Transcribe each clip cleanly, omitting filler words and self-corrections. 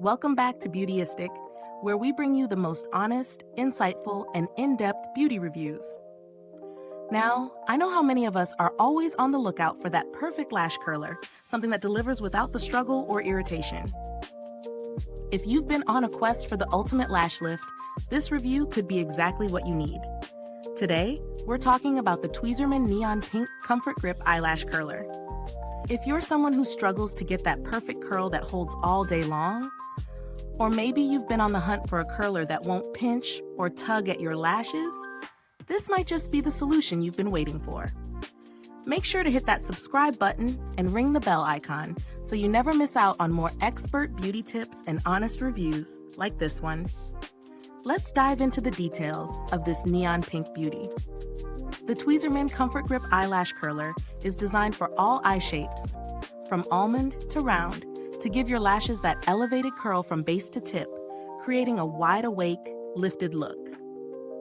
Welcome back to Beautyistic, where we bring you the most honest, insightful, and in-depth beauty reviews. Now, I know how many of us are always on the lookout for that perfect lash curler, something that delivers without the struggle or irritation. If you've been on a quest for the ultimate lash lift, this review could be exactly what you need. Today, we're talking about the Tweezerman Neon Pink Comfort Grip Eyelash Curler. If you're someone who struggles to get that perfect curl that holds all day long, or maybe you've been on the hunt for a curler that won't pinch or tug at your lashes, this might just be the solution you've been waiting for. Make sure to hit that subscribe button and ring the bell icon so you never miss out on more expert beauty tips and honest reviews like this one. Let's dive into the details of this neon pink beauty. The Tweezerman Comfort Grip Eyelash Curler is designed for all eye shapes, from almond to round, to give your lashes that elevated curl from base to tip, creating a wide-awake, lifted look.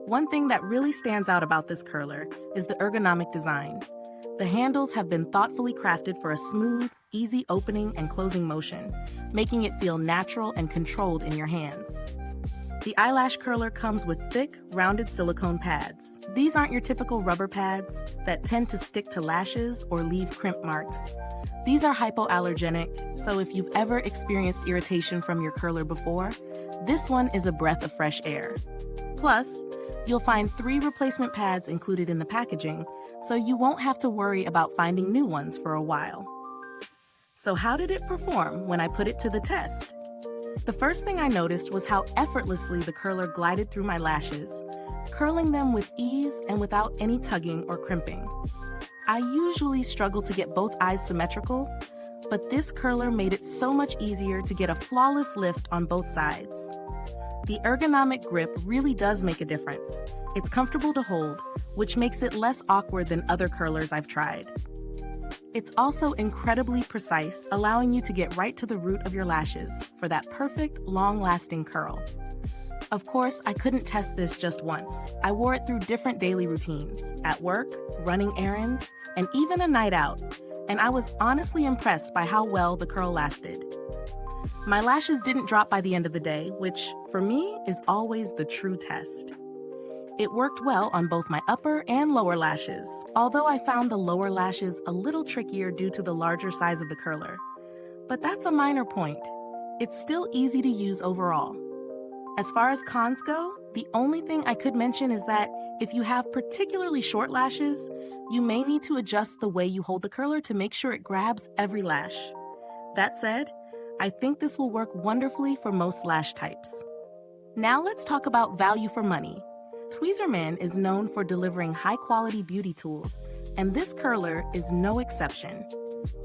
One thing that really stands out about this curler is the ergonomic design. The handles have been thoughtfully crafted for a smooth, easy opening and closing motion, making it feel natural and controlled in your hands. The eyelash curler comes with thick, rounded silicone pads. These aren't your typical rubber pads that tend to stick to lashes or leave crimp marks. These are hypoallergenic, so if you've ever experienced irritation from your curler before, this one is a breath of fresh air. Plus, you'll find 3 replacement pads included in the packaging, so you won't have to worry about finding new ones for a while. So how did it perform when I put it to the test? The first thing I noticed was how effortlessly the curler glided through my lashes, curling them with ease and without any tugging or crimping. I usually struggle to get both eyes symmetrical, but this curler made it so much easier to get a flawless lift on both sides. The ergonomic grip really does make a difference. It's comfortable to hold, which makes it less awkward than other curlers I've tried. It's also incredibly precise, allowing you to get right to the root of your lashes for that perfect, long-lasting curl. Of course, I couldn't test this just once. I wore it through different daily routines, at work, running errands, and even a night out, and I was honestly impressed by how well the curl lasted. My lashes didn't drop by the end of the day, which, for me, is always the true test. It worked well on both my upper and lower lashes, although I found the lower lashes a little trickier due to the larger size of the curler. But that's a minor point. It's still easy to use overall. As far as cons go, the only thing I could mention is that if you have particularly short lashes, you may need to adjust the way you hold the curler to make sure it grabs every lash. That said, I think this will work wonderfully for most lash types. Now let's talk about value for money. Tweezerman is known for delivering high-quality beauty tools, and this curler is no exception.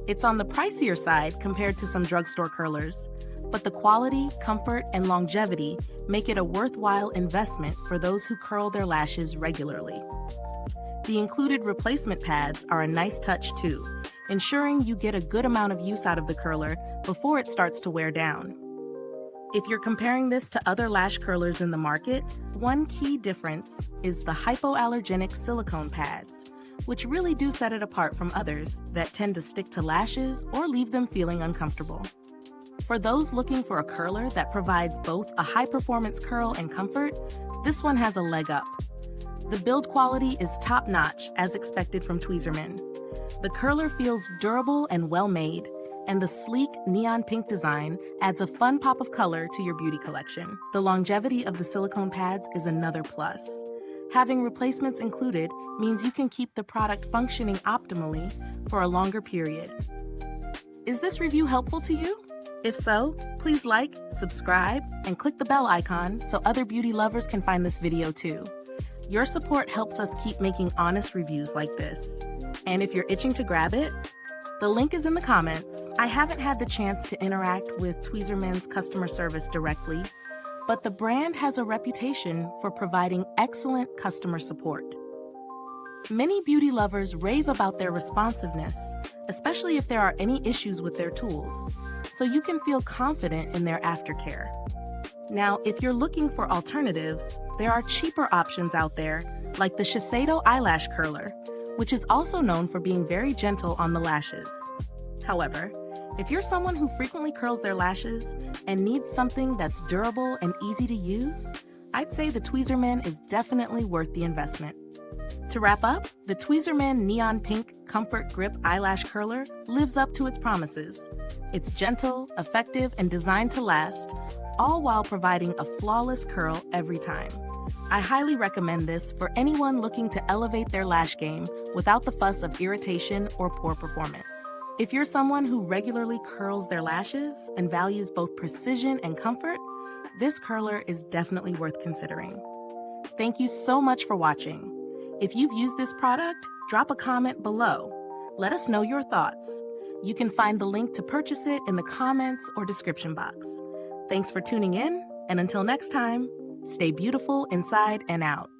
It's on the pricier side compared to some drugstore curlers, but the quality, comfort, and longevity make it a worthwhile investment for those who curl their lashes regularly. The included replacement pads are a nice touch too, ensuring you get a good amount of use out of the curler before it starts to wear down. If you're comparing this to other lash curlers in the market, one key difference is the hypoallergenic silicone pads, which really do set it apart from others that tend to stick to lashes or leave them feeling uncomfortable. For those looking for a curler that provides both a high-performance curl and comfort, this one has a leg up. The build quality is top-notch, as expected from Tweezerman. The curler feels durable and well-made, and the sleek neon pink design adds a fun pop of color to your beauty collection. The longevity of the silicone pads is another plus. Having replacements included means you can keep the product functioning optimally for a longer period. Is this review helpful to you? If so, please like, subscribe, and click the bell icon so other beauty lovers can find this video too. Your support helps us keep making honest reviews like this. And if you're itching to grab it, the link is in the comments. I haven't had the chance to interact with Tweezerman's customer service directly, but the brand has a reputation for providing excellent customer support. Many beauty lovers rave about their responsiveness, especially if there are any issues with their tools, so you can feel confident in their aftercare. Now, if you're looking for alternatives, there are cheaper options out there, like the Shiseido Eyelash Curler, which is also known for being very gentle on the lashes. However, If you're someone who frequently curls their lashes and needs something that's durable and easy to use, I'd say the Tweezerman is definitely worth the investment. To wrap up, the Tweezerman Neon Pink Comfort Grip Eyelash Curler lives up to its promises. It's gentle, effective, and designed to last, all while providing a flawless curl every time. I highly recommend this for anyone looking to elevate their lash game without the fuss of irritation or poor performance. If you're someone who regularly curls their lashes and values both precision and comfort, this curler is definitely worth considering. Thank you so much for watching. If you've used this product, drop a comment below. Let us know your thoughts. You can find the link to purchase it in the comments or description box. Thanks for tuning in, and until next time, stay beautiful inside and out.